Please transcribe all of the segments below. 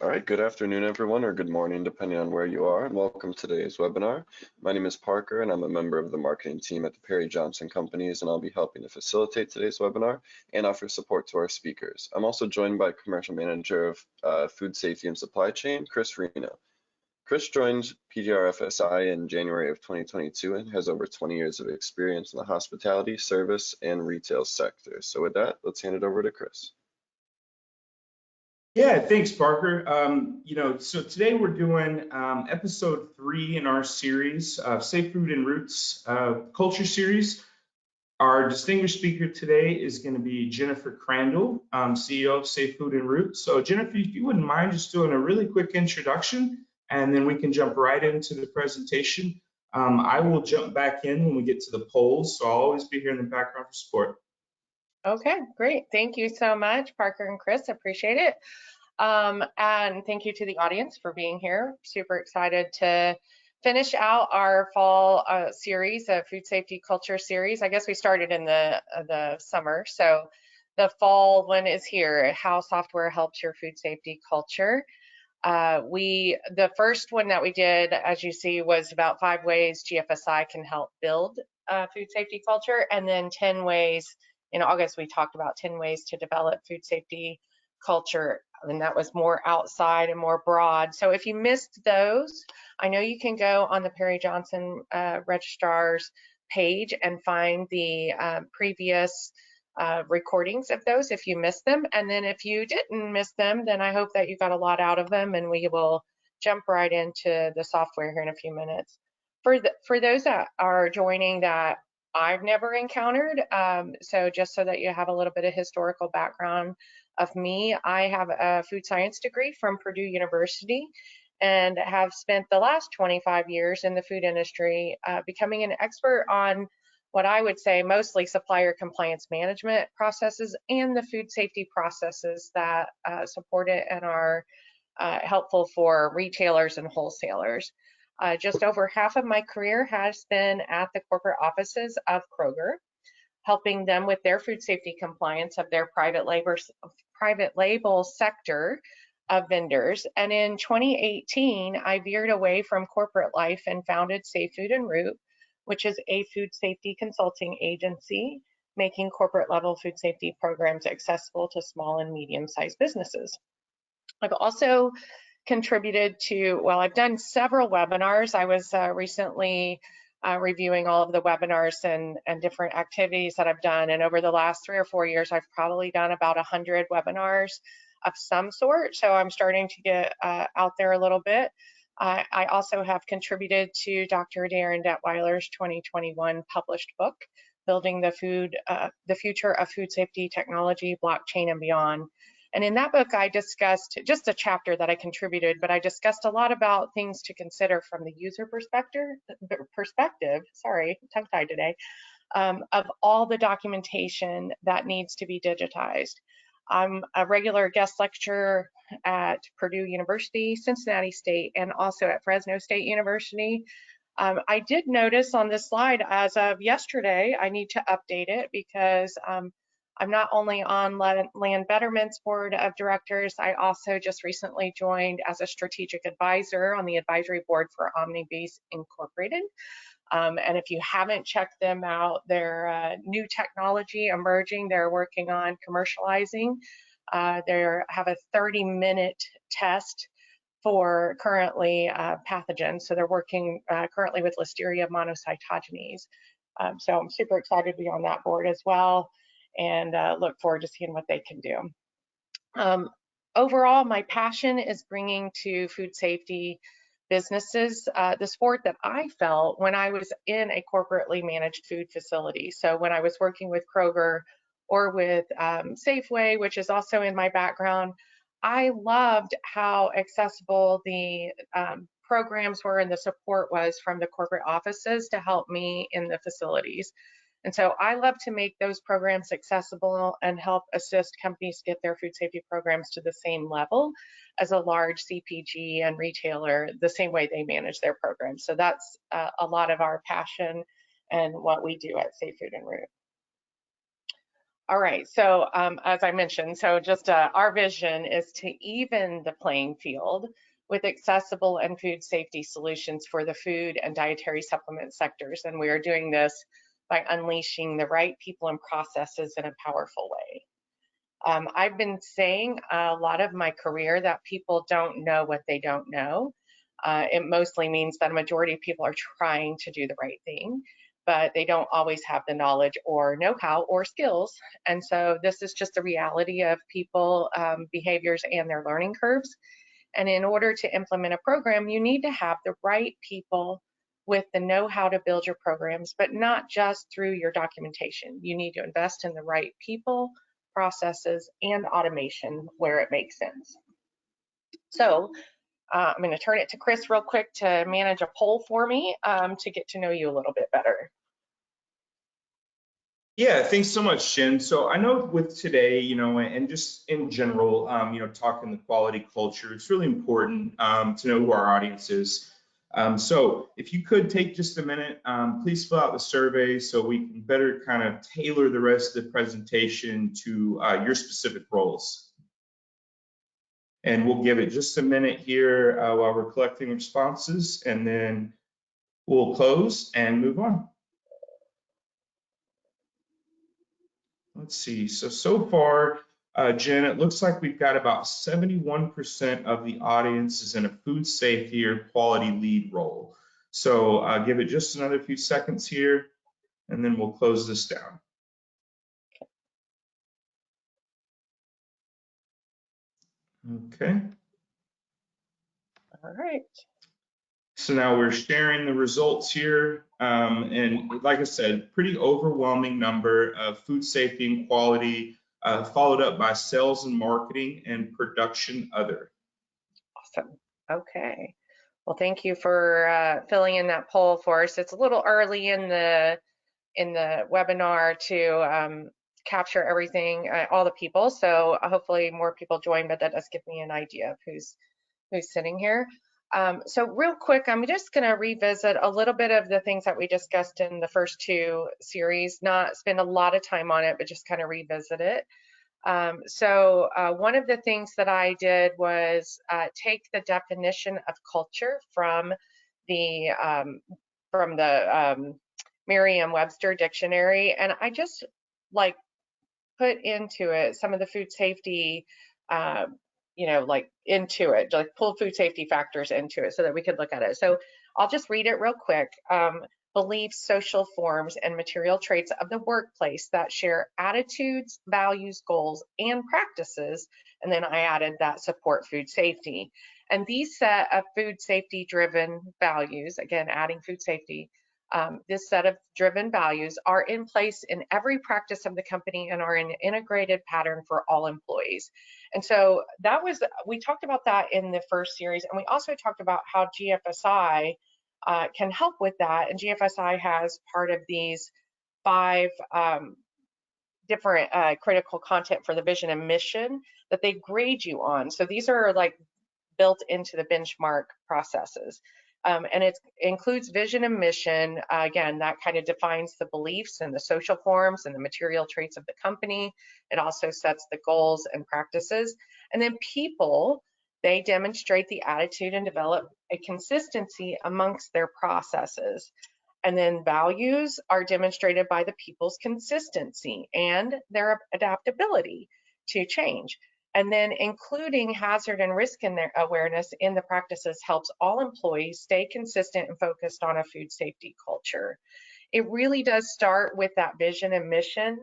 All right, good afternoon, everyone, or good morning, depending on where you are, and welcome to today's webinar. My name is Parker, and I'm a member of the marketing team at the Perry Johnson Companies, and I'll be helping to facilitate today's webinar and offer support to our speakers. I'm also joined by Commercial Manager of Food Safety and Supply Chain, Chris Reno. Chris joined PGRFSI in January of 2022 and has over 20 years of experience in the hospitality, service, and retail sector. So with that, let's hand it over to Chris. Yeah, thanks, Parker. So today we're doing episode 3 in our series, Safe Food and Roots Culture Series. Our distinguished speaker today is going to be Jennifer Crandall, CEO of Safe Food and Roots. So Jennifer, if you wouldn't mind just doing a really quick introduction, and then we can jump right into the presentation. I will jump back in when we get to the polls, so I'll always be here in the background for support. Okay, great. Thank you so much, Parker and Chris. Appreciate it. And thank you to the audience for being here. Super excited to finish out our fall series, a food safety culture series. I guess we started in the summer, so the fall one is here, how software helps your food safety culture. The first one that we did, as you see, was about 5 ways GFSI can help build food safety culture, and then 10 ways. In August, we talked about 10 ways to develop food safety culture, and that was more outside and more broad. So if you missed those, I know you can go on the Perry Johnson registrar's page and find the previous recordings of those if you missed them. And then if you didn't miss them, then I hope that you got a lot out of them, and we will jump right into the software here in a few minutes. For those that are joining that I've never encountered, so just so that you have a little bit of historical background of me, I have a food science degree from Purdue University and have spent the last 25 years in the food industry becoming an expert on what I would say mostly supplier compliance management processes and the food safety processes that support it and are helpful for retailers and wholesalers. Just over half of my career has been at the corporate offices of Kroger, helping them with their food safety compliance of their private label sector of vendors. And in 2018, I veered away from corporate life and founded Safe Food and Root, which is a food safety consulting agency making corporate level food safety programs accessible to small and medium-sized businesses. I've also contributed to, well, I've done several webinars. I was recently reviewing all of the webinars and different activities that I've done. And over the last 3 or 4 years, I've probably done about 100 webinars of some sort. So I'm starting to get out there a little bit. I also have contributed to Dr. Darren Detweiler's 2021 published book, Building the Future of Food Safety Technology, Blockchain and Beyond. And in that book, I discussed just a chapter that I contributed, but I discussed a lot about things to consider from the user perspective, sorry, tongue-tied today, of all the documentation that needs to be digitized. I'm a regular guest lecturer at Purdue University, Cincinnati State, and also at Fresno State University. I did notice on this slide, as of yesterday, I need to update it because I'm not only on Land Betterment's board of directors, I also just recently joined as a strategic advisor on the advisory board for OmniBeast Incorporated. And if you haven't checked them out, they're new technology emerging. They're working on commercializing. They have a 30-minute test for currently pathogens. So they're working currently with Listeria monocytogenes. So I'm super excited to be on that board as well, and look forward to seeing what they can do. Overall, my passion is bringing to food safety businesses the support that I felt when I was in a corporately managed food facility. So when I was working with Kroger or with Safeway, which is also in my background, I loved how accessible the programs were and the support was from the corporate offices to help me in the facilities. And so I love to make those programs accessible and help assist companies get their food safety programs to the same level as a large CPG and retailer, the same way they manage their programs. So that's a lot of our passion and what we do at Safe Food and Root. All right, so as I mentioned, so just our vision is to even the playing field with accessible and food safety solutions for the food and dietary supplement sectors. And we are doing this by unleashing the right people and processes in a powerful way. I've been saying a lot of my career that people don't know what they don't know. It mostly means that a majority of people are trying to do the right thing, but they don't always have the knowledge or know-how or skills. And so this is just the reality of people, behaviors, and their learning curves. And in order to implement a program, you need to have the right people with the know-how to build your programs, but not just through your documentation. You need to invest in the right people, processes, and automation where it makes sense. So I'm going to turn it to Chris real quick to manage a poll for me to get to know you a little bit better. Yeah, thanks so much, Shin. So I know with today, and just in general, talking the quality culture, it's really important to know who our audience is. So if you could take just a minute, please fill out the survey so we can better kind of tailor the rest of the presentation to your specific roles. And we'll give it just a minute here while we're collecting responses, and then we'll close and move on. Let's see, so far, Jen, it looks like we've got about 71% of the audience is in a food safety or quality lead role. So give it just another few seconds here, and then we'll close this down. Okay. All right. So now we're sharing the results here. And like I said, pretty overwhelming number of food safety and quality, followed up by sales and marketing and production other. Awesome. Okay. Well, thank you for filling in that poll for us. It's a little early in the webinar to capture everything, all the people. So hopefully more people join, but that does give me an idea of who's sitting here. So real quick, I'm just going to revisit a little bit of the things that we discussed in the first two series, not spend a lot of time on it, but just kind of revisit it. So one of the things that I did was take the definition of culture from the Merriam-Webster dictionary, and I just like put into it some of the food safety into it, like pull food safety factors into it so that we could look at it. So I'll just read it real quick. Beliefs, social forms, and material traits of the workplace that share attitudes, values, goals, and practices. And then I added that support food safety. And these set of food safety driven values, again, adding food safety, this set of driven values are in place in every practice of the company and are an integrated pattern for all employees. And so we talked about that in the first series, and we also talked about how GFSI can help with that. And GFSI has part of these 5 different critical content for the vision and mission that they grade you on. So these are like built into the benchmark processes. And it includes vision and mission. Again, that kind of defines the beliefs and the social forms and the material traits of the company. It also sets the goals and practices. And then people, they demonstrate the attitude and develop a consistency amongst their processes. And then values are demonstrated by the people's consistency and their adaptability to change. And then including hazard and risk in their awareness in the practices helps all employees stay consistent and focused on a food safety culture. It really does start with that vision and mission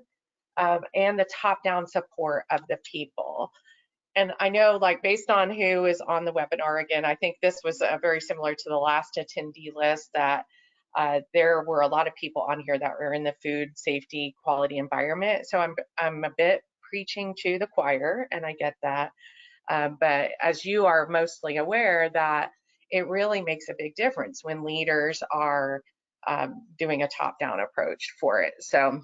and the top-down support of the people. And I know, like, based on who is on the webinar, again, I think this was very similar to the last attendee list, that there were a lot of people on here that were in the food safety quality environment. So I'm a bit preaching to the choir, and I get that. But as you are mostly aware, that it really makes a big difference when leaders are doing a top-down approach for it. So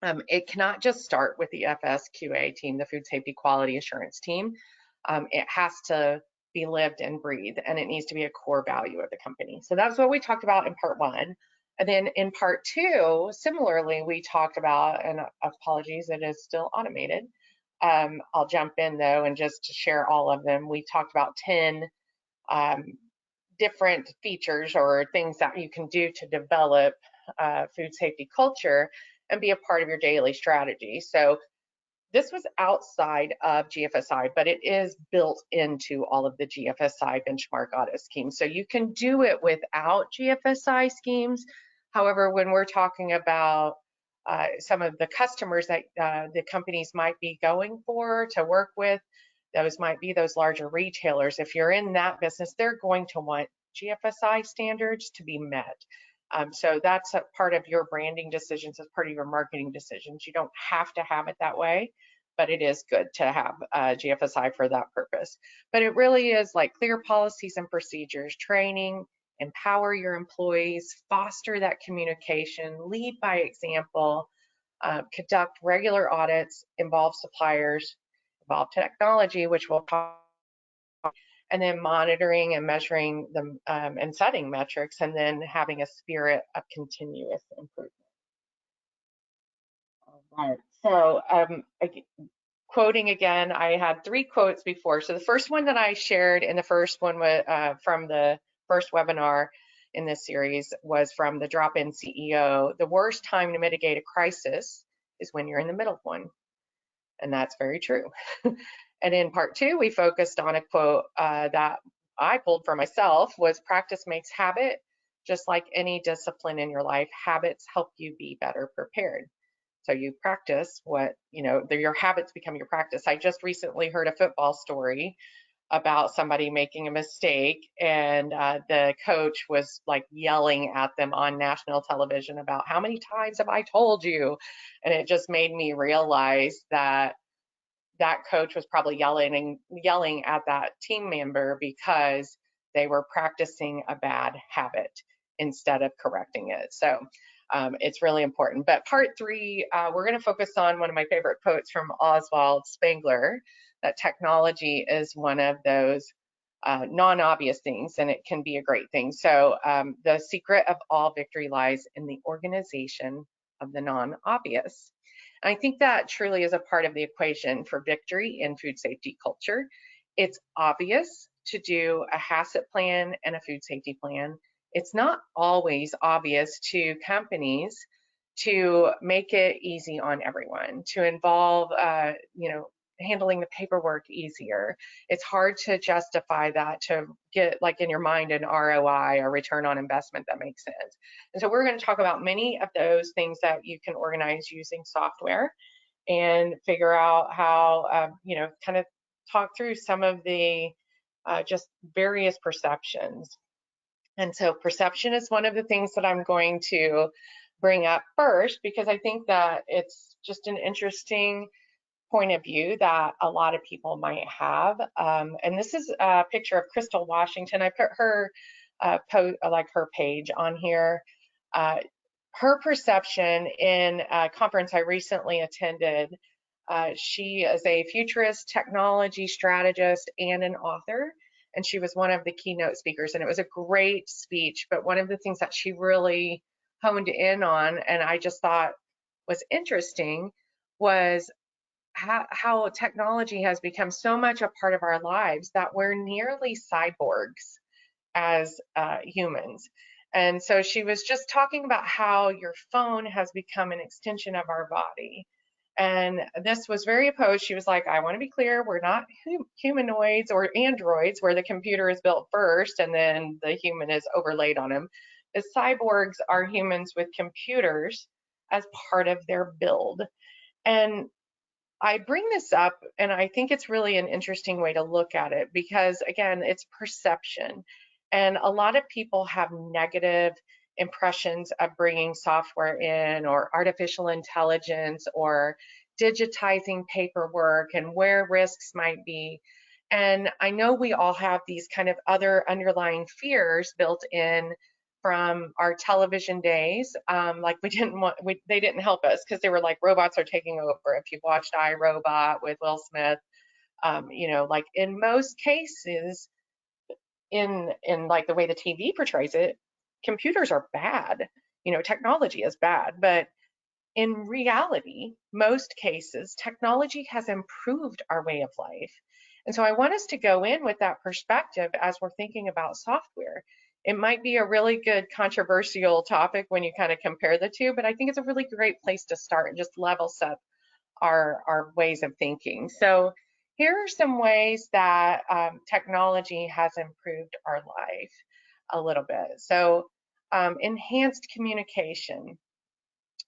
it cannot just start with the FSQA team, the food safety quality assurance team. It has to be lived and breathed, and it needs to be a core value of the company. So that's what we talked about in part 1. And then in part 2, similarly, we talked about, and apologies, it is still automated. I'll jump in though and just to share all of them. We talked about 10 different features or things that you can do to develop food safety culture and be a part of your daily strategy. So this was outside of GFSI, but it is built into all of the GFSI benchmark audit schemes. So you can do it without GFSI schemes. However, when we're talking about some of the customers that the companies might be going for to work with, those might be those larger retailers. If you're in that business, they're going to want GFSI standards to be met. So that's a part of your branding decisions, as part of your marketing decisions. You don't have to have it that way, but it is good to have GFSI for that purpose. But it really is like clear policies and procedures, training, empower your employees, foster that communication, lead by example, conduct regular audits, involve suppliers, involve technology, which we'll talk about, and then monitoring and measuring them and setting metrics, and then having a spirit of continuous improvement. All right. So quoting again, I had 3 quotes before. So the first one that I shared in the first one from the first webinar in this series was from the drop-in CEO. The worst time to mitigate a crisis is when you're in the middle of one. And that's very true. And in part 2, we focused on a quote that I pulled for myself, was practice makes habit. Just like any discipline in your life, habits help you be better prepared. So you practice what, your habits become your practice. I just recently heard a football story about somebody making a mistake, and the coach was like yelling at them on national television about, how many times have I told you? And it just made me realize that that coach was probably yelling at that team member because they were practicing a bad habit instead of correcting it. So it's really important. But part 3, we're going to focus on one of my favorite quotes from Oswald Spengler, that technology is one of those non-obvious things, and it can be a great thing. So the secret of all victory lies in the organization of the non-obvious. I think that truly is a part of the equation for victory in food safety culture. It's obvious to do a HACCP plan and a food safety plan. It's not always obvious to companies to make it easy on everyone, to involve, handling the paperwork easier. It's hard to justify that, to get like in your mind an ROI or return on investment that makes sense. And so we're going to talk about many of those things that you can organize using software, and figure out how, kind of talk through some of the just various perceptions. And so perception is one of the things that I'm going to bring up first, because I think that it's just an interesting point of view that a lot of people might have. And this is a picture of Crystal Washington. I put her her page on here. Her perception in a conference I recently attended, she is a futurist, technology strategist, and an author. And she was one of the keynote speakers, and it was a great speech. But one of the things that she really honed in on, and I just thought was interesting, was how technology has become so much a part of our lives that we're nearly cyborgs as humans. And so she was just talking about how your phone has become an extension of our body. And this was very opposed. She was like, I want to be clear, we're not humanoids or androids where the computer is built first and then the human is overlaid on them. The cyborgs are humans with computers as part of their build. And I bring this up, and I think it's really an interesting way to look at it, because again, it's perception. And a lot of people have negative impressions of bringing software in, or artificial intelligence, or digitizing paperwork, and where risks might be. And I know we all have these kind of other underlying fears built in from our television days. Like they didn't help us, because they were like, robots are taking over. If you've watched iRobot with Will Smith, like in most cases, in like the way the TV portrays it, computers are bad. technology is bad, but in reality, most cases, technology has improved our way of life. And so I want us to go in with that perspective as we're thinking about software. It might be a really good controversial topic when you kind of compare the two, but I think it's a really great place to start and just level set our ways of thinking. So here are some ways that technology has improved our life a little bit. So enhanced communication.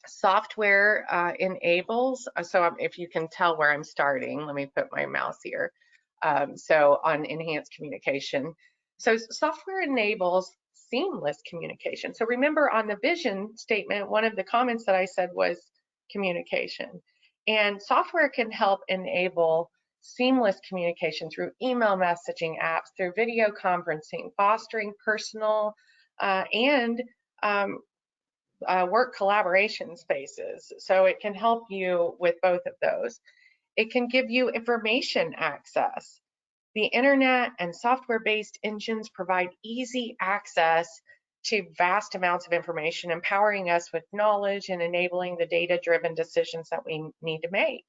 Software enables, so if you can tell where I'm starting, let me put my mouse here. So on enhanced communication. So software enables seamless communication. So remember on the vision statement, one of the comments that I said was communication. And software can help enable seamless communication through email messaging apps, through video conferencing, fostering personal and work collaboration spaces. So it can help you with both of those. It can give you information access. The internet and software-based engines provide easy access to vast amounts of information, empowering us with knowledge and enabling the data-driven decisions that we need to make.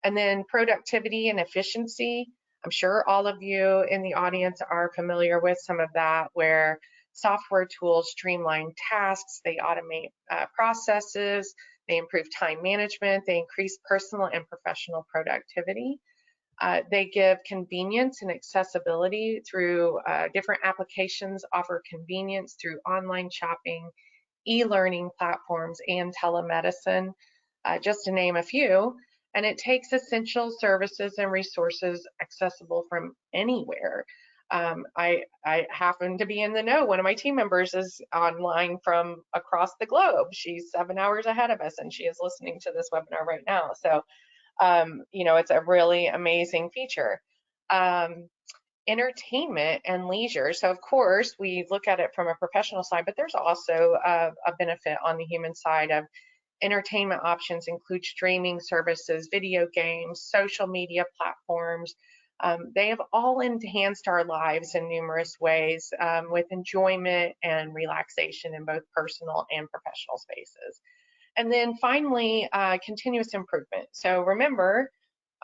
And then productivity and efficiency. I'm sure all of you in the audience are familiar with some of that, where software tools streamline tasks, they automate processes, they improve time management, they increase personal and professional productivity. They give convenience and accessibility through different applications, offer convenience through online shopping, e-learning platforms, and telemedicine, just to name a few. And it takes essential services and resources accessible from anywhere. I happen to be in the know. One of my team members is online from across the globe. She's 7 hours ahead of us, and she is listening to this webinar right now. So, it's a really amazing feature. Entertainment and leisure. So of course, we look at it from a professional side, but there's also a benefit on the human side of entertainment options include streaming services, video games, social media platforms. They have all enhanced our lives in numerous ways with enjoyment and relaxation in both personal and professional spaces. And then finally, continuous improvement. So remember,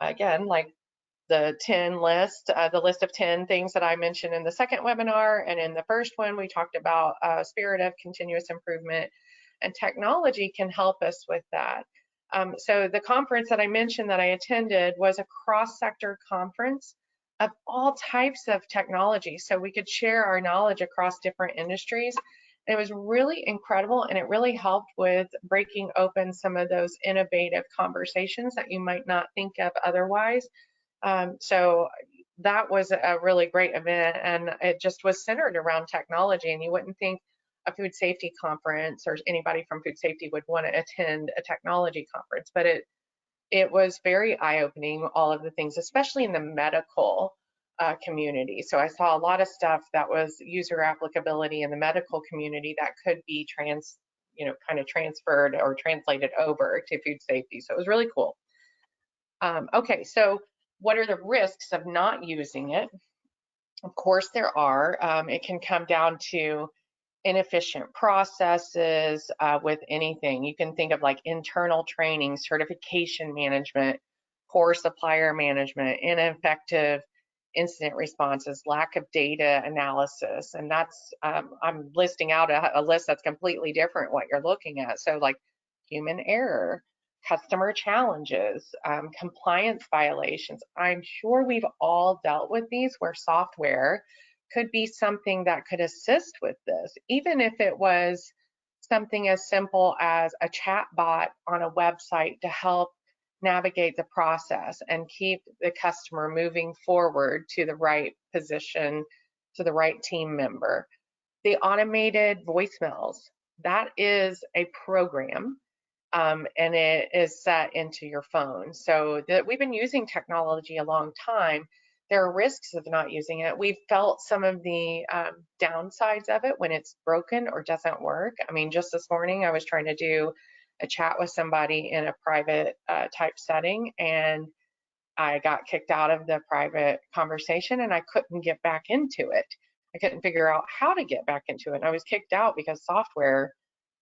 again, like the 10 list, the list of 10 things that I mentioned in the second webinar, and in the first one, we talked about a spirit of continuous improvement, and technology can help us with that. So the conference that I mentioned that I attended was a cross-sector conference of all types of technology. So we could share our knowledge across different industries. It was really incredible, and it really helped with breaking open some of those innovative conversations that you might not think of otherwise. So that was a really great event, and it just was centered around technology, and you wouldn't think a food safety conference or anybody from food safety would want to attend a technology conference, but it was very eye-opening, all of the things, especially in the medical community. So I saw a lot of stuff that was user applicability in the medical community that could be kind of transferred or translated over to food safety. So it was really cool. Okay, so what are the risks of not using it? Of course there are. It can come down to inefficient processes with anything. You can think of like internal training, certification management, poor supplier management, ineffective incident responses, lack of data analysis. And that's, I'm listing out a list that's completely different what you're looking at. So like human error, customer challenges, compliance violations. I'm sure we've all dealt with these where software could be something that could assist with this, even if it was something as simple as a chat bot on a website to help navigate the process and keep the customer moving forward to the right position, to the right team member. The automated voicemails, that is a program, and it is set into your phone. So we've been using technology a long time. There are risks of not using it. We've felt some of the downsides of it when it's broken or doesn't work. I mean, just this morning, I was trying to do a chat with somebody in a private type setting, and I got kicked out of the private conversation, and I couldn't get back into it. I couldn't figure out how to get back into it. And I was kicked out because software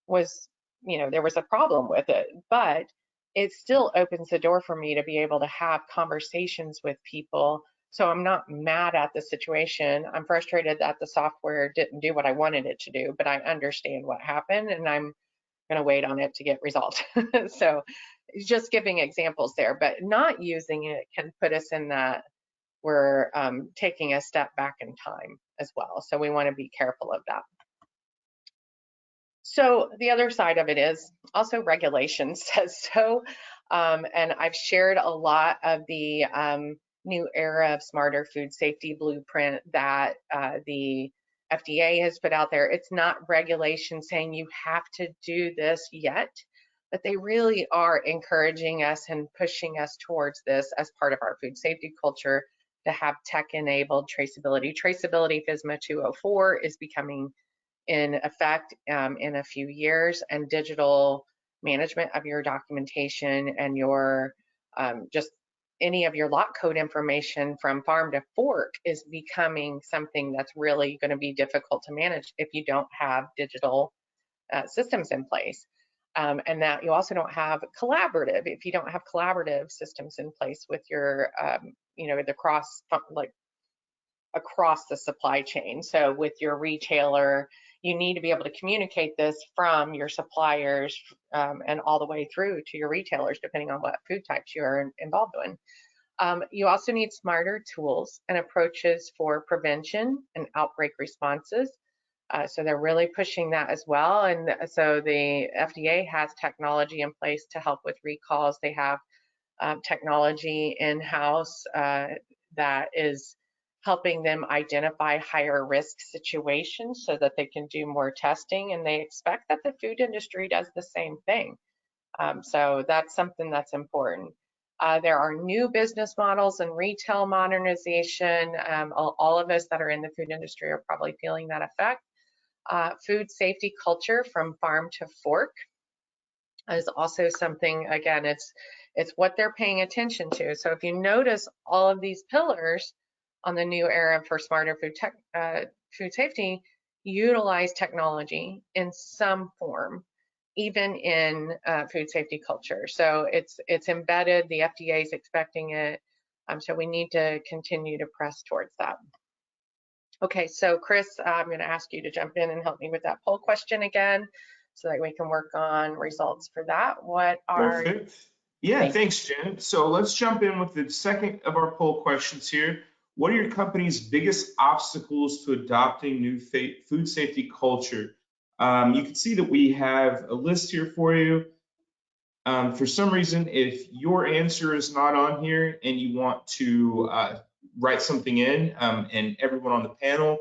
was, there was a problem with it, but it still opens the door for me to be able to have conversations with people. So I'm not mad at the situation. I'm frustrated that the software didn't do what I wanted it to do, but I understand what happened and I'm going to wait on it to get resolved. So just giving examples there, but not using it can put us in that we're taking a step back in time as well. So we want to be careful of that. So the other side of it is also regulation says so. And I've shared a lot of the new era of smarter food safety blueprint that the FDA has put out there. It's not regulation saying you have to do this yet, but they really are encouraging us and pushing us towards this as part of our food safety culture to have tech-enabled traceability. Traceability FSMA 204 is becoming in effect in a few years, and digital management of your documentation and your just any of your lot code information from farm to fork is becoming something that's really going to be difficult to manage if you don't have digital systems in place. And that you also don't have collaborative, if you don't have collaborative systems in place with your, the across the supply chain. So with your retailer, you need to be able to communicate this from your suppliers and all the way through to your retailers, depending on what food types you are involved in. You also need smarter tools and approaches for prevention and outbreak responses. So they're really pushing that as well. And so the FDA has technology in place to help with recalls. They have technology in-house that is helping them identify higher risk situations so that they can do more testing, and they expect that the food industry does the same thing. So that's something that's important. There are new business models and retail modernization. All of us that are in the food industry are probably feeling that effect. Food safety culture from farm to fork is also something, again, it's what they're paying attention to. So if you notice all of these pillars on the new era for smarter food safety, utilize technology in some form, even in food safety culture. So it's embedded, the FDA is expecting it, so we need to continue to press towards that. Okay, so Chris, I'm going to ask you to jump in and help me with that poll question again so that we can work on results for that. What are... Perfect. Yeah, thanks, Jen. So let's jump in with the second of our poll questions here. What are your company's biggest obstacles to adopting new food safety culture? You can see that we have a list here for you. For some reason, if your answer is not on here and you want to write something in, and everyone on the panel,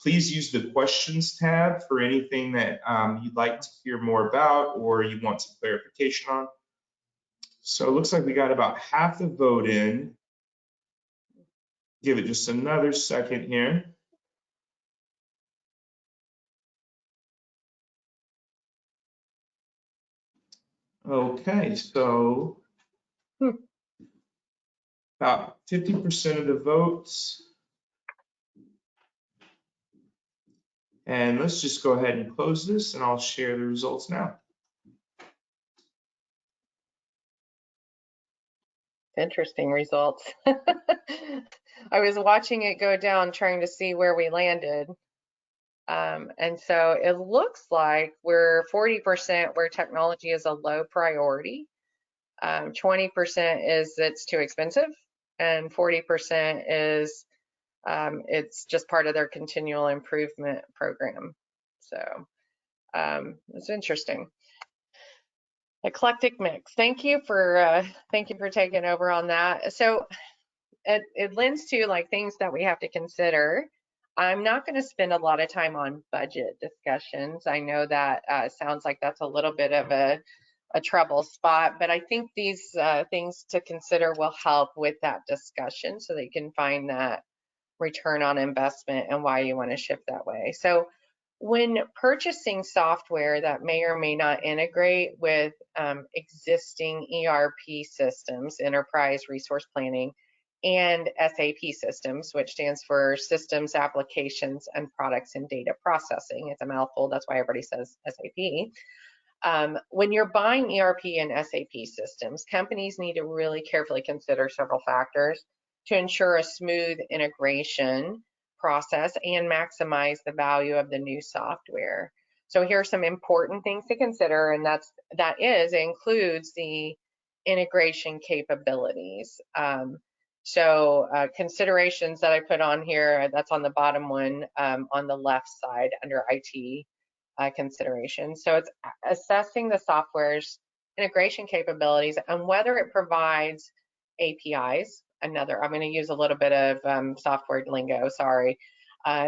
please use the questions tab for anything that you'd like to hear more about or you want some clarification on. So it looks like we got about half the vote in. Give it just another second here. Okay, so about 50% of the votes. And let's just go ahead and close this and I'll share the results now. Interesting results. I was watching it go down trying to see where we landed. And so it looks like we're 40% where technology is a low priority. 20% is it's too expensive, and 40% is it's just part of their continual improvement program. So it's interesting. Eclectic mix. Thank you for taking over on that. So it lends to like things that we have to consider. I'm not going to spend a lot of time on budget discussions. I know that sounds like that's a little bit of a trouble spot, but I think these things to consider will help with that discussion so that you can find that return on investment and why you want to shift that way. So when purchasing software that may or may not integrate with existing ERP systems, enterprise resource planning, and SAP systems, which stands for Systems, Applications, and Products and Data Processing. It's a mouthful, that's why everybody says SAP. When you're buying ERP and SAP systems, companies need to really carefully consider several factors to ensure a smooth integration process and maximize the value of the new software. So here are some important things to consider, and it includes the integration capabilities. Considerations that I put on here, that's on the bottom one on the left side under IT considerations. So it's assessing the software's integration capabilities and whether it provides APIs. I'm going to use a little bit of software lingo, sorry.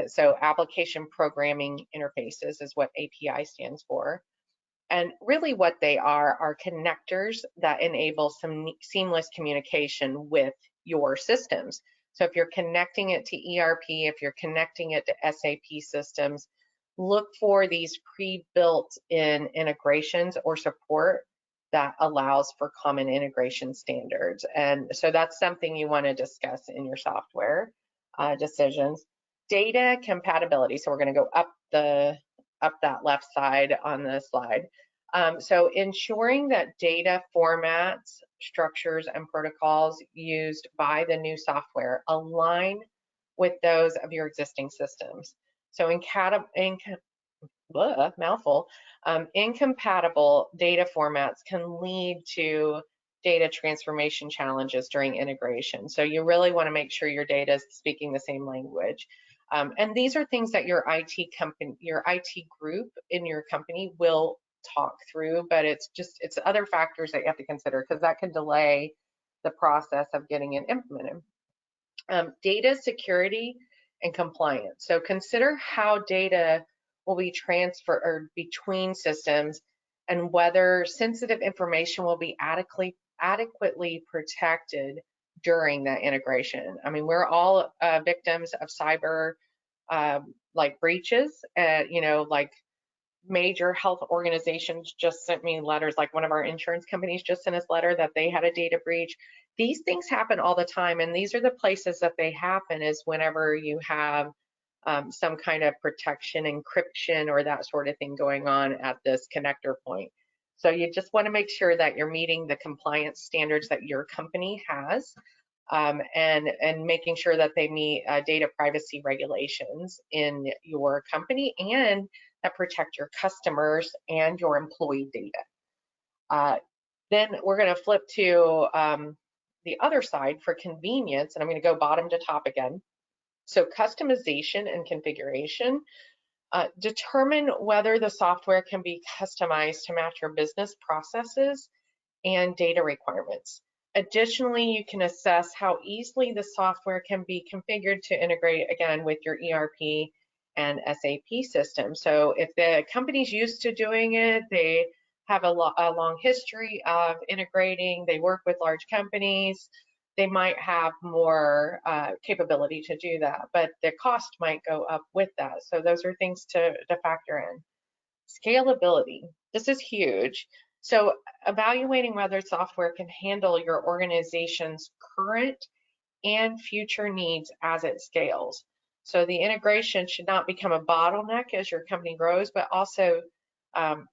So application programming interfaces is what API stands for. And really what they are connectors that enable some seamless communication with your systems. So if you're connecting it to ERP, if you're connecting it to SAP systems, look for these pre-built in integrations or support that allows for common integration standards. And so that's something you want to discuss in your software decisions. Data compatibility. So we're going to go up that left side on the slide. So ensuring that data formats, structures, and protocols used by the new software align with those of your existing systems. So incompatible data formats can lead to data transformation challenges during integration. So you really want to make sure your data is speaking the same language. And these are things that your IT group in your company will talk through, but it's other factors that you have to consider because that can delay the process of getting it implemented. Data security and compliance. So consider how data will be transferred between systems and whether sensitive information will be adequately protected during that integration. I mean, we're all victims of cyber like breaches, like major health organizations just sent me letters, like one of our insurance companies just sent us a letter that they had a data breach. These things happen all the time, and these are the places that they happen is whenever you have some kind of protection, encryption, or that sort of thing going on at this connector point. So you just want to make sure that you're meeting the compliance standards that your company has, and making sure that they meet data privacy regulations in your company and that protect your customers and your employee data. Then we're going to flip to the other side for convenience, and I'm going to go bottom to top again. So customization and configuration. Determine whether the software can be customized to match your business processes and data requirements. Additionally, you can assess how easily the software can be configured to integrate, again, with your ERP and SAP system. So if the company's used to doing it, they have a long history of integrating, they work with large companies, they might have more capability to do that, but the cost might go up with that. So those are things to factor in. Scalability, this is huge. So evaluating whether software can handle your organization's current and future needs as it scales. So the integration should not become a bottleneck as your company grows, but also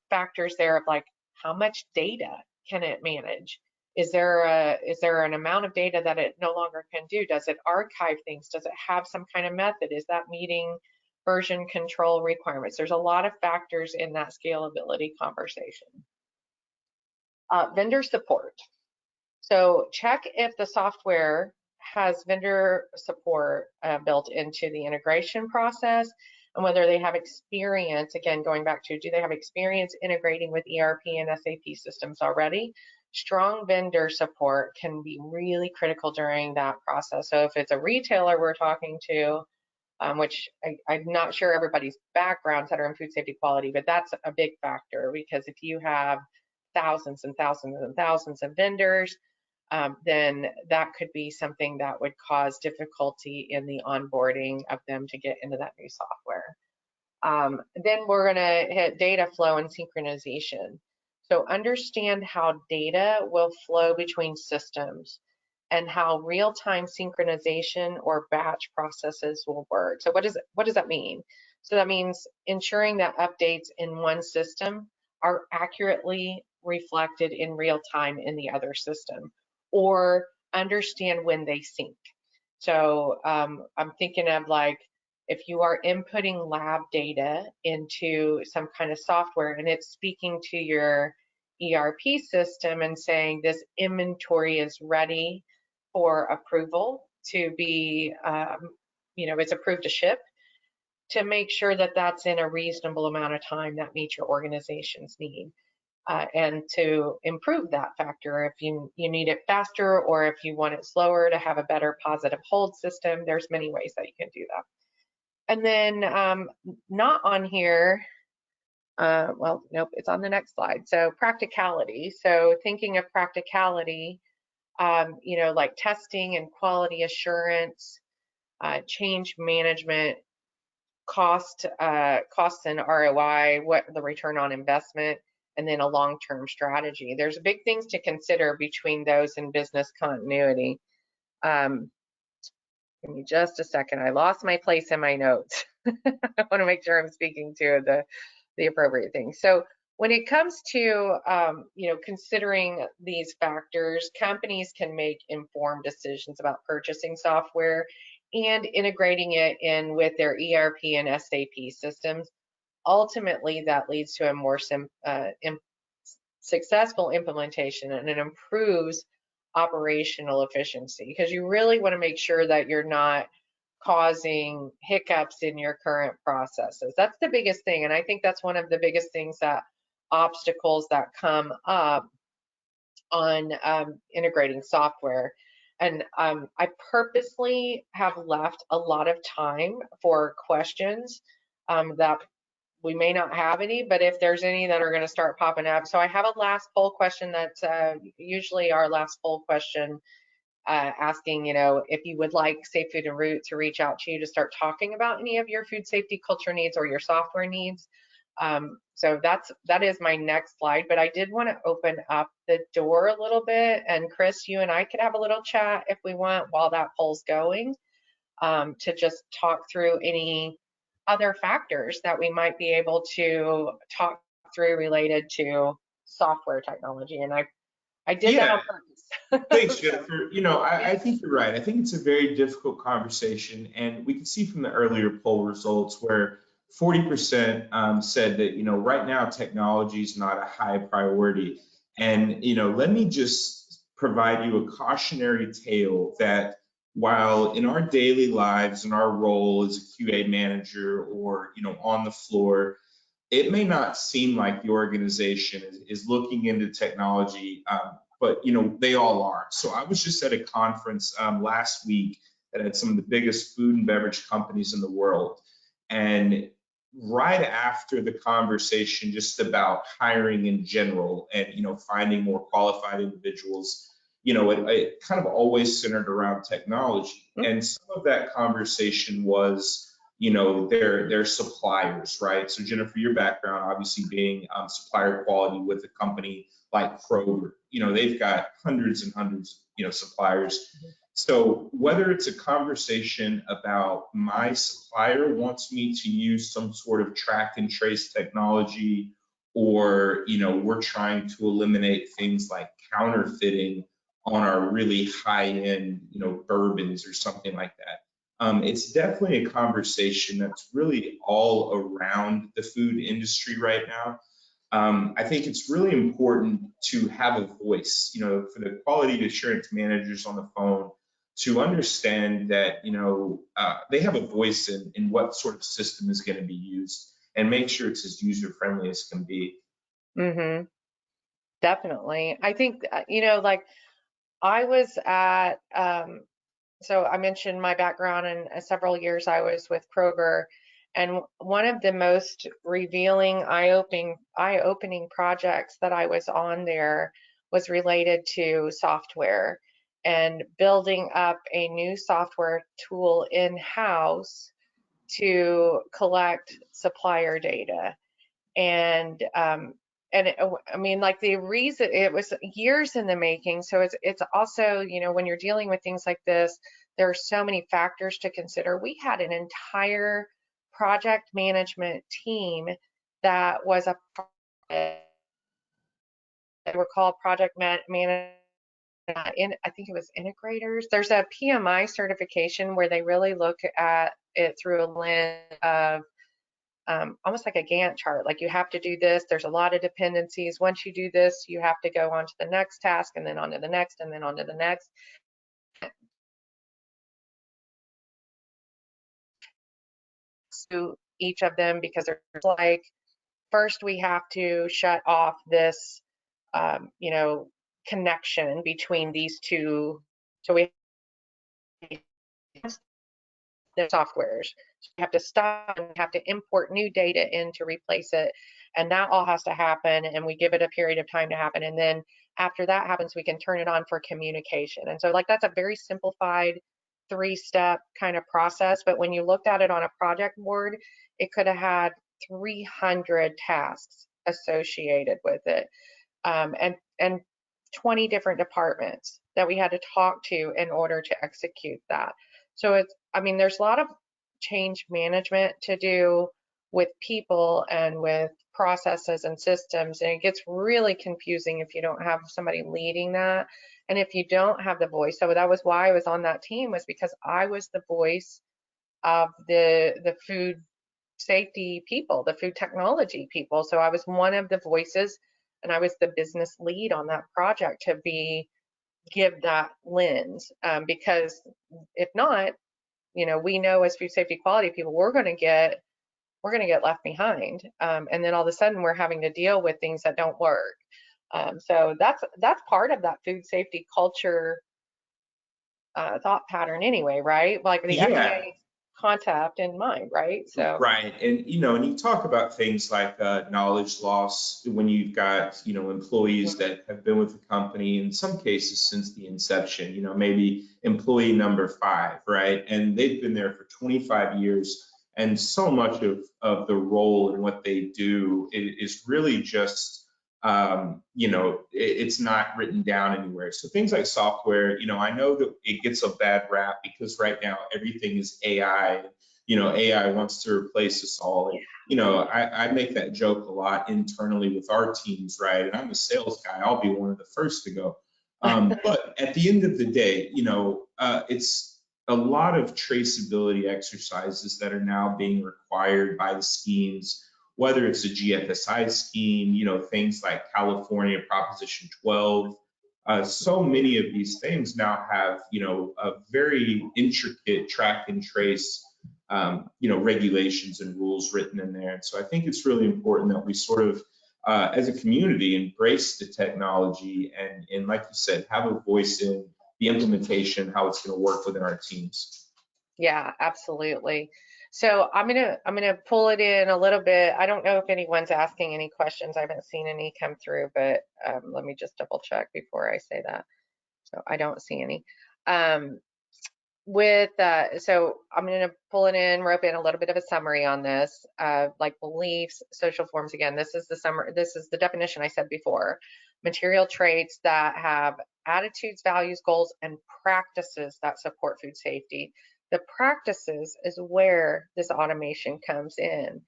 factors there of like how much data can it manage? Is there an amount of data that it no longer can do? Does it archive things? Does it have some kind of method? Is that meeting version control requirements? There's a lot of factors in that scalability conversation. Vendor support. So check if the software has vendor support built into the integration process and whether they have experience, again, going back to, do they have experience integrating with ERP and SAP systems already? Strong vendor support can be really critical during that process. So if it's a retailer we're talking to, which I'm not sure everybody's backgrounds that are in food safety quality, but that's a big factor because if you have thousands and thousands and thousands of vendors, then that could be something that would cause difficulty in the onboarding of them to get into that new software. Then we're going to hit data flow and synchronization. So understand how data will flow between systems and how real-time synchronization or batch processes will work. So what does that mean? So that means ensuring that updates in one system are accurately reflected in real time in the other system, or understand when they sync. So I'm thinking of like, if you are inputting lab data into some kind of software and it's speaking to your ERP system and saying this inventory is ready for approval to be, it's approved to ship, to make sure that that's in a reasonable amount of time that meets your organization's need. And to improve that factor, if you need it faster, or if you want it slower to have a better positive hold system, there's many ways that you can do that. And then not on here, well, nope, it's on the next slide. So practicality. So thinking of practicality, like testing and quality assurance, change management, costs and ROI, what the return on investment, and then a long-term strategy. There's big things to consider between those and business continuity. Give me just a second. I lost my place in my notes. I want to make sure I'm speaking to the appropriate thing. So when it comes to considering these factors, companies can make informed decisions about purchasing software and integrating it in with their ERP and SAP systems. Ultimately, that leads to a more successful implementation, and it improves operational efficiency, because you really want to make sure that you're not causing hiccups in your current processes. That's the biggest thing, and I think that's one of the biggest things, that obstacles that come up on integrating software. And I purposely have left a lot of time for questions that we may not have any, but if there's any that are going to start popping up. So I have a last poll question that's usually our last poll question, asking, if you would like Safe Food and Root to reach out to you to start talking about any of your food safety culture needs or your software needs. So that is my next slide, but I did want to open up the door a little bit, and Chris, you and I could have a little chat if we want while that poll's going, to just talk through any other factors that we might be able to talk through related to software technology. And I did that on purpose. Thanks, Jennifer. I think you're right. I think it's a very difficult conversation, and we can see from the earlier poll results where 40% said that, right now technology is not a high priority. And, let me just provide you a cautionary tale that while in our daily lives, in our role as a QA manager or, on the floor, it may not seem like the organization is looking into technology, but they all are. So I was just at a conference last week that had some of the biggest food and beverage companies in the world. And right after the conversation just about hiring in general and finding more qualified individuals, it kind of always centered around technology. And some of that conversation was their suppliers, right? So Jennifer, your background obviously being supplier quality with a company like Kroger, they've got hundreds and hundreds suppliers. So whether it's a conversation about my supplier wants me to use some sort of track and trace technology, or we're trying to eliminate things like counterfeiting on our really high-end bourbons or something like that. It's definitely a conversation that's really all around the food industry right now. I think it's really important to have a voice, for the quality assurance managers on the phone to understand that, they have a voice in what sort of system is going to be used, and make sure it's as user-friendly as can be. Mm-hmm. Definitely. I think, like I was at, so I mentioned my background, and several years I was with Kroger, and one of the most revealing, eye-opening projects that I was on there was related to software and building up a new software tool in-house to collect supplier data. And I mean, like, the reason, it was years in the making. So it's also, when you're dealing with things like this, there are so many factors to consider. We had an entire project management team that was a part of it, they were called project management. I think it was integrators. There's a PMI certification where they really look at it through a lens of almost like a Gantt chart. Like you have to do this. There's a lot of dependencies. Once you do this, you have to go on to the next task, and then on to the next, and then on to the next. To each of them, because there's like, first we have to shut off this, you know, connection between these two. So we the softwares. So you have to stop and have to import new data in to replace it. And that all has to happen, and we give it a period of time to happen. And then after that happens, we can turn it on for communication. And so like that's a very simplified 3-step kind of process. But when you looked at it on a project board, it could have had 300 tasks associated with it, and 20 different departments that we had to talk to in order to execute that. So it's, I mean, there's a lot of change management to do with people and with processes and systems, and it gets really confusing if you don't have somebody leading that, and if you don't have the voice. So that was why I was on that team, was because I was the voice of the food safety people, the food technology people. So I was one of the voices, and I was the business lead on that project to give that lens, because if not, you know, we know as food safety quality people, we're going to get left behind, and then all of a sudden we're having to deal with things that don't work. So that's part of that food safety culture thought pattern anyway, right? Like the FDA concept in mind, right? So right, and you know, and you talk about things like knowledge loss when you've got, you know, employees that have been with the company in some cases since the inception. You know, maybe employee number 5, right, and they've been there for 25 years, and so much of the role and what they do is really just you know, it's not written down anywhere. So things like software, you know, I know that it gets a bad rap because right now everything is AI. You know, AI wants to replace us all. And, you know, I make that joke a lot internally with our teams, right? And I'm a sales guy. I'll be one of the first to go. But at the end of the day, you know, it's a lot of traceability exercises that are now being required by the schemes, whether it's a GFSI scheme, you know, things like California Proposition 12. So many of these things now have, you know, a very intricate track and trace, you know, regulations and rules written in there. And so I think it's really important that we sort of, as a community, embrace the technology and like you said, have a voice in the implementation, how it's going to work within our teams. yeah, absolutely. So I'm gonna pull it in a little bit. I don't know if anyone's asking any questions. I haven't seen any come through, but let me just double check before I say that. So I don't see any. So I'm going to pull it in, rope in a little bit of a summary on this, like beliefs, social forms. Again, this is the summary. This is the definition I said before. Material traits that have attitudes, values, goals, and practices that support food safety. The practices is where this automation comes in.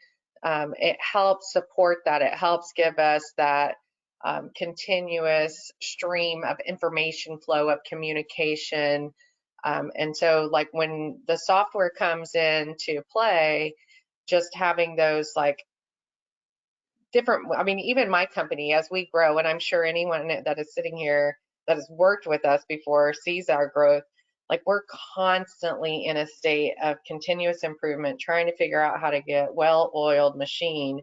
It helps support that. It helps give us that continuous stream of information flow, of communication. And so like when the software comes into play, just having those like different, I mean, even my company, as we grow, and I'm sure anyone that is sitting here that has worked with us before sees our growth, like we're constantly in a state of continuous improvement, trying to figure out how to get well-oiled machine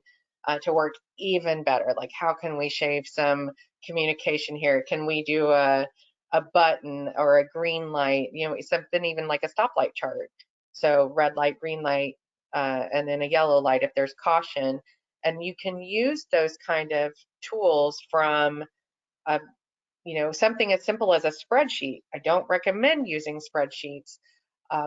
to work even better. Like how can we shave some communication here? Can we do a button or a green light, you know, something even like a stoplight chart. So red light, green light, and then a yellow light if there's caution. And you can use those kind of tools from, you know, something as simple as a spreadsheet. I don't recommend using spreadsheets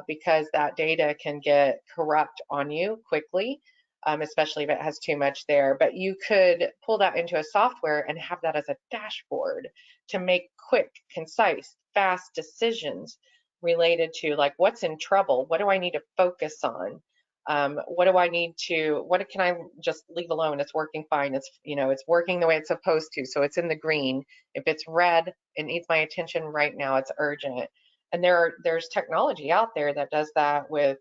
because that data can get corrupt on you quickly, especially if it has too much there. But you could pull that into a software and have that as a dashboard to make quick, concise, fast decisions related to like what's in trouble, what do I need to focus on, What do I need to, what can I just leave alone? It's working fine. It's, it's working the way it's supposed to. So it's in the green. If it's red, it needs my attention right now. It's urgent. And there's technology out there that does that with,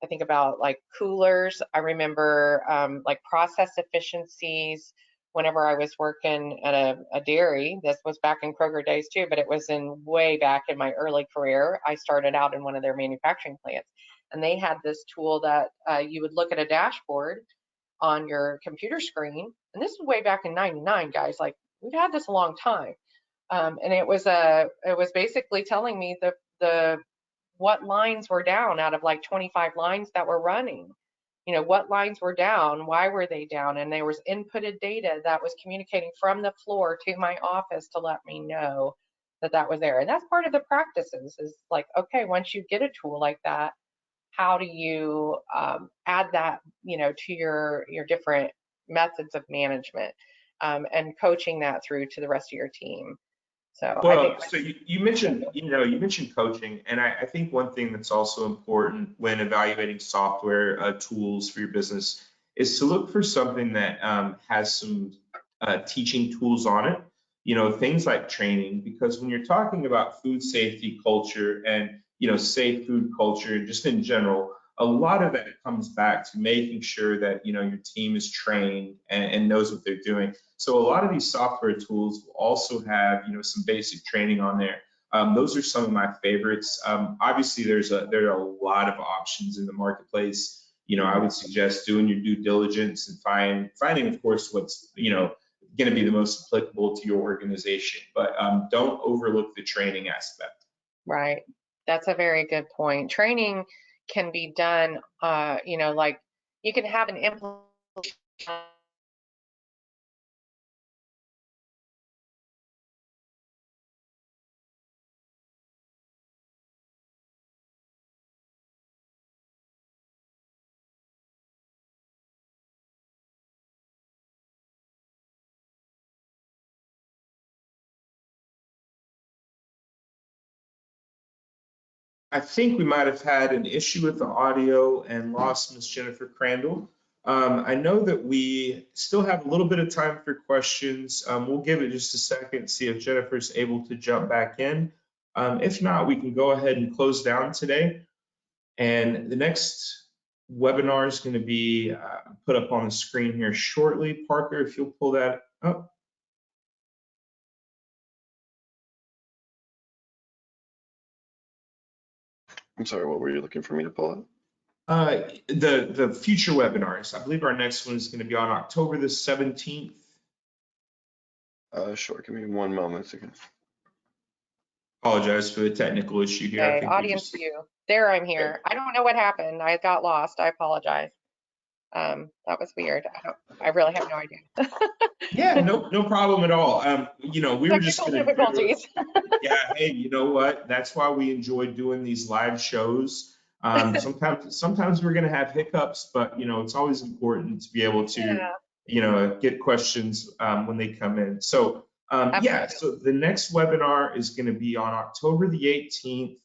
I think about like coolers. I remember like process efficiencies whenever I was working at a dairy. This was back in Kroger days too, but it was in way back in my early career. I started out in one of their manufacturing plants, and they had this tool that you would look at a dashboard on your computer screen. And this was way back in '99, guys. Like, we've had this a long time. And it was basically telling me the what lines were down out of like 25 lines that were running. What lines were down, why were they down? And there was inputted data that was communicating from the floor to my office to let me know that was there. And that's part of the practices, is like, okay, once you get a tool like that, how do you add that, to your different methods of management, and coaching that through to the rest of your team. So I think. Well, so you mentioned, you mentioned coaching, and I think one thing that's also important when evaluating software tools for your business is to look for something that has some teaching tools on it, things like training, because when you're talking about food safety culture and, safe food culture, just in general, a lot of that comes back to making sure that, your team is trained and knows what they're doing. So a lot of these software tools will also have, some basic training on there. Those are some of my favorites. Obviously, there are a lot of options in the marketplace. I would suggest doing your due diligence and finding, of course, what's going to be the most applicable to your organization. But don't overlook the training aspect. Right. That's a very good point. Training can be done, like you can have an implementation. I think we might have had an issue with the audio and lost Miss Jennifer Crandall. I know that we still have a little bit of time for questions. We'll give it just a second, see if Jennifer's able to jump back in. If not, we can go ahead and close down today. And the next webinar is going to be put up on the screen here shortly. Parker, if you'll pull that up. I'm sorry, what were you looking for me to pull The future webinars. I believe our next one is going to be on October the 17th. Sure, give me one moment again. Apologize for the technical issue here. Okay, I think audience view. There, I'm here. I don't know what happened. I got lost. I apologize. That was weird. I really have no idea. Yeah, no problem at all. We were just Technical going to difficulties. yeah, hey, you know what? That's why we enjoy doing these live shows. Sometimes we're going to have hiccups, but it's always important to be able to, get questions when they come in. So so the next webinar is going to be on October the 18th,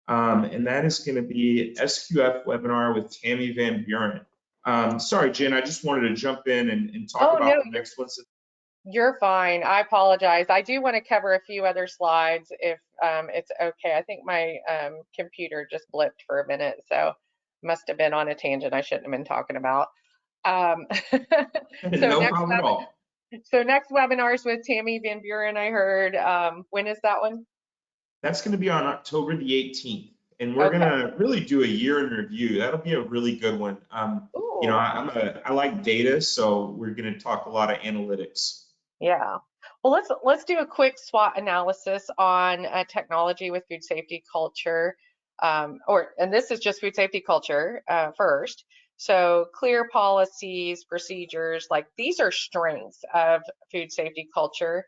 and that is going to be SQF webinar with Tammy Van Buren. Sorry, Jen, I just wanted to jump in and talk about the next one. You're fine. I apologize. I do want to cover a few other slides if it's okay. I think my computer just blipped for a minute, so must have been on a tangent I shouldn't have been talking about. No problem at all. So next webinars with Tammy Van Buren, I heard. When is that one? That's going to be on October the 18th. And we're going to really do a year in review. That'll be a really good one. I like data, so we're going to talk a lot of analytics. Yeah. Well, let's do a quick SWOT analysis on technology with food safety culture. And this is just food safety culture first. So clear policies, procedures, like these are strengths of food safety culture.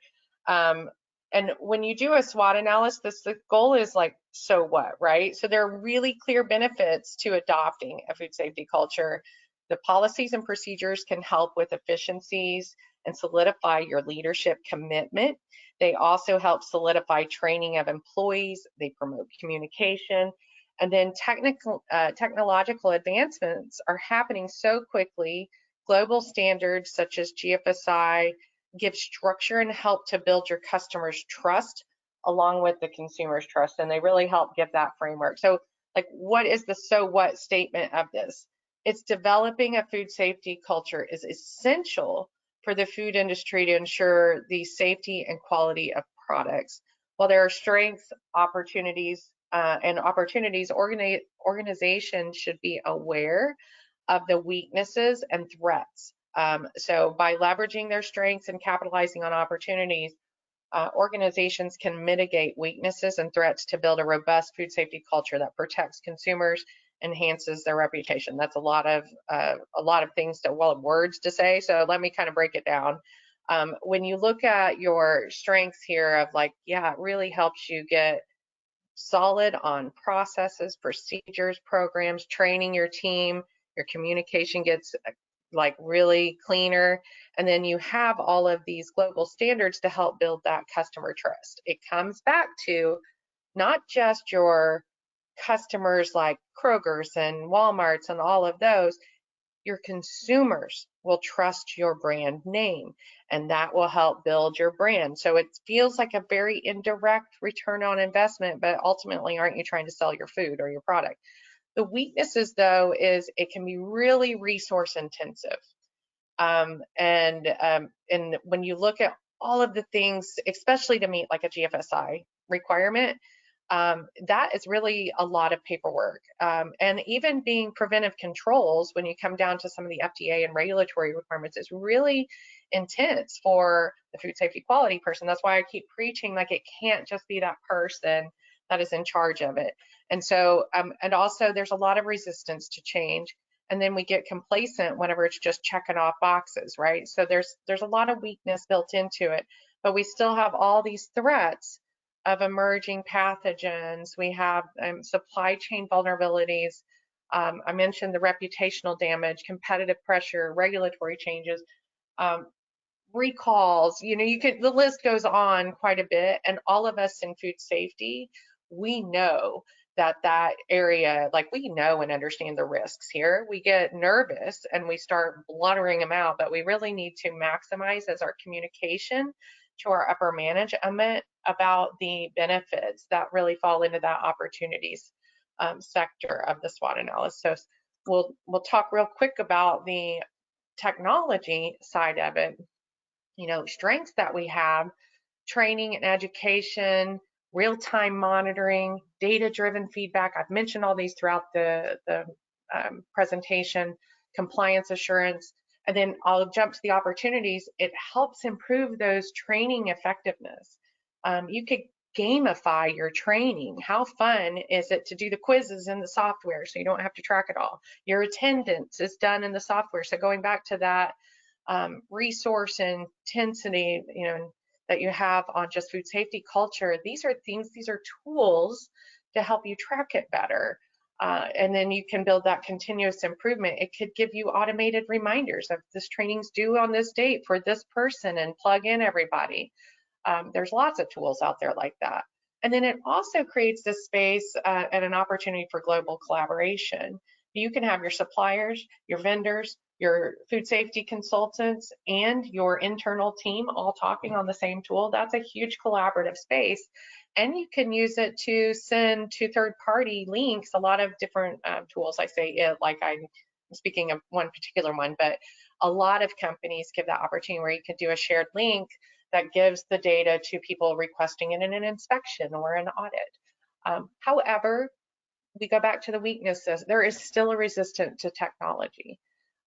And when you do a SWOT analysis, the goal is like, so what, right? So there are really clear benefits to adopting a food safety culture. The policies and procedures can help with efficiencies and solidify your leadership commitment. They also help solidify training of employees. They promote communication, And then technological advancements are happening so quickly. Global standards such as GFSI give structure and help to build your customers' trust along with the consumer's trust, and they really help give that framework. So like, what is the so what statement of this? It's developing a food safety culture is essential for the food industry to ensure the safety and quality of products. While there are strengths, opportunities, organizations should be aware of the weaknesses and threats. So by leveraging their strengths and capitalizing on opportunities, organizations can mitigate weaknesses and threats to build a robust food safety culture that protects consumers, enhances their reputation. That's a lot of things to, well, words to say. So let me kind of break it down. When you look at your strengths here of like, yeah, it really helps you get solid on processes, procedures, programs, training your team, your communication gets like really cleaner, and then you have all of these global standards to help build that customer trust. It comes back to not just your customers like Kroger's and Walmart's and all of those, your consumers will trust your brand name, and that will help build your brand. So it feels like a very indirect return on investment, but ultimately, aren't you trying to sell your food or your product? The weaknesses, though, is it can be really resource intensive. And when you look at all of the things, especially to meet like a GFSI requirement, that is really a lot of paperwork. And even being preventive controls, when you come down to some of the FDA and regulatory requirements, is really intense for the food safety quality person. That's why I keep preaching, like, it can't just be that person that is in charge of it. And so, and also there's a lot of resistance to change. And then we get complacent whenever it's just checking off boxes, right? So there's a lot of weakness built into it, but we still have all these threats of emerging pathogens. We have supply chain vulnerabilities. I mentioned the reputational damage, competitive pressure, regulatory changes, recalls. You know, the list goes on quite a bit. And all of us in food safety, we know that area, like, we know and understand the risks here. We get nervous and we start bluttering them out, but we really need to maximize as our communication to our upper management about the benefits that really fall into that opportunities sector of the SWOT analysis. So we'll talk real quick about the technology side of it. You know, strengths that we have: training and education, real-time monitoring, data-driven feedback. I've mentioned all these throughout the presentation, compliance assurance, and then I'll jump to the opportunities. It helps improve those training effectiveness. You could gamify your training. How fun is it to do the quizzes in the software so you don't have to track it all? Your attendance is done in the software. So going back to that resource intensity, you know, that you have on just food safety culture, these are tools to help you track it better. And then you can build that continuous improvement. It could give you automated reminders of this training's due on this date for this person and plug in everybody. There's lots of tools out there like that. And then it also creates this space and an opportunity for global collaboration. You can have your suppliers, your vendors, your food safety consultants, and your internal team all talking on the same tool. That's a huge collaborative space. And you can use it to send to third-party links, a lot of different tools. I say it like I'm speaking of one particular one, but a lot of companies give that opportunity where you can do a shared link that gives the data to people requesting it in an inspection or an audit. However, we go back to the weaknesses. There is still a resistance to technology.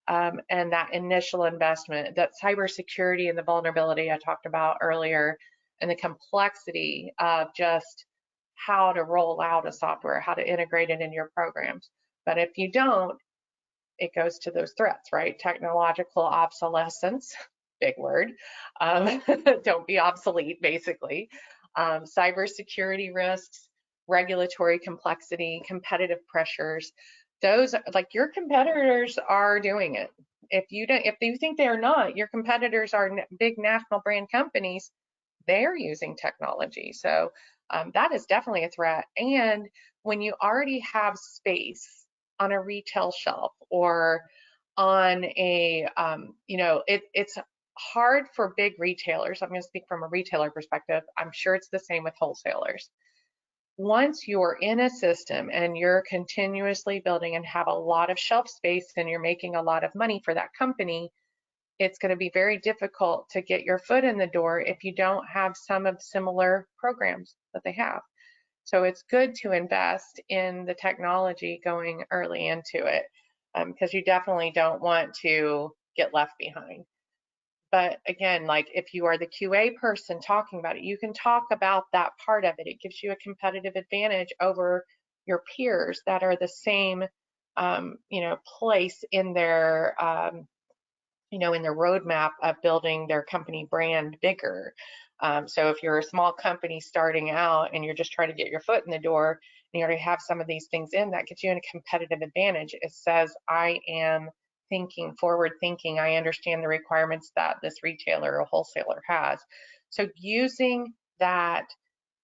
And that initial investment, that cybersecurity and the vulnerability I talked about earlier, and the complexity of just how to roll out a software, how to integrate it in your programs. But if you don't, it goes to those threats, right? Technological obsolescence, big word. Don't be obsolete, basically. Cybersecurity risks, regulatory complexity, competitive pressures. Those, like, your competitors are doing it. If you think they are not, your competitors are big national brand companies. They're using technology. So that is definitely a threat. And when you already have space on a retail shelf or on a, it's hard for big retailers. I'm going to speak from a retailer perspective. I'm sure it's the same with wholesalers. Once you're in a system and you're continuously building and have a lot of shelf space and you're making a lot of money for that company, it's going to be very difficult to get your foot in the door if you don't have some of the similar programs that they have. So it's good to invest in the technology going early into it, because you definitely don't want to get left behind. But again, like if you are the QA person talking about it, you can talk about that part of it. It gives you a competitive advantage over your peers that are the same, place in their, in their roadmap of building their company brand bigger. So if you're a small company starting out and you're just trying to get your foot in the door and you already have some of these things in, that gets you in a competitive advantage. It says, I am forward thinking, I understand the requirements that this retailer or wholesaler has. So using that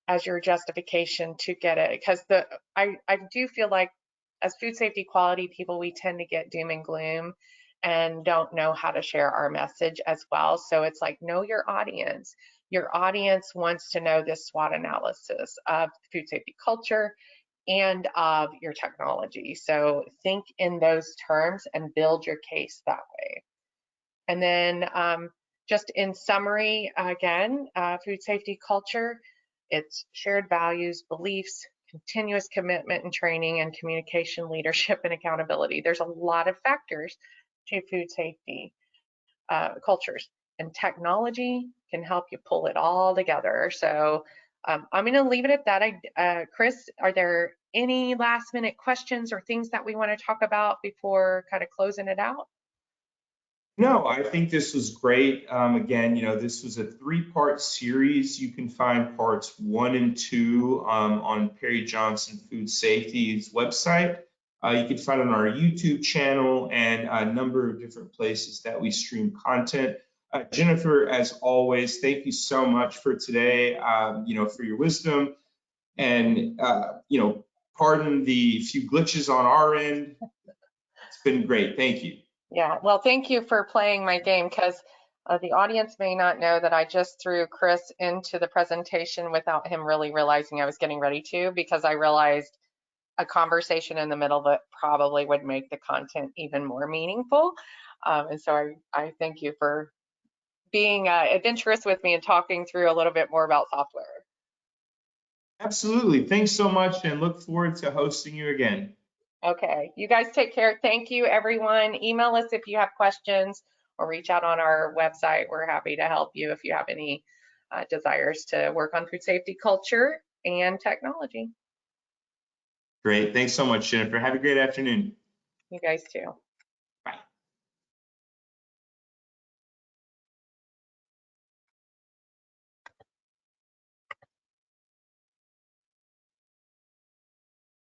as your justification to get it, because I do feel like as food safety quality people, we tend to get doom and gloom and don't know how to share our message as well. So it's like, know your audience. Your audience wants to know this SWOT analysis of food safety culture and of your technology. So think in those terms and build your case that way. And then just in summary, again, food safety culture, it's shared values, beliefs, continuous commitment and training, and communication, leadership, and accountability. There's a lot of factors to food safety cultures, and technology can help you pull it all together. So I'm going to leave it at that. Chris, are there any last minute questions or things that we want to talk about before kind of closing it out? No, I think this was great. Again, this was a 3-part series. You can find parts 1 and 2 on Perry Johnson Food Safety's website. You can find it on our YouTube channel and a number of different places that we stream content. Jennifer, as always, thank you so much for today, for your wisdom. And, pardon the few glitches on our end. It's been great. Thank you. Yeah, well, thank you for playing my game, because the audience may not know that I just threw Chris into the presentation without him really realizing I was getting ready to, because I realized a conversation in the middle of it probably would make the content even more meaningful. And so I thank you for being adventurous with me and talking through a little bit more about software. Absolutely. Thanks so much, and look forward to hosting you again. Okay, you guys take care. Thank you, everyone. Email us if you have questions or reach out on our website. We're happy to help you if you have any desires to work on food safety culture and technology. Great. Thanks so much, Jennifer. Have a great afternoon. You guys too.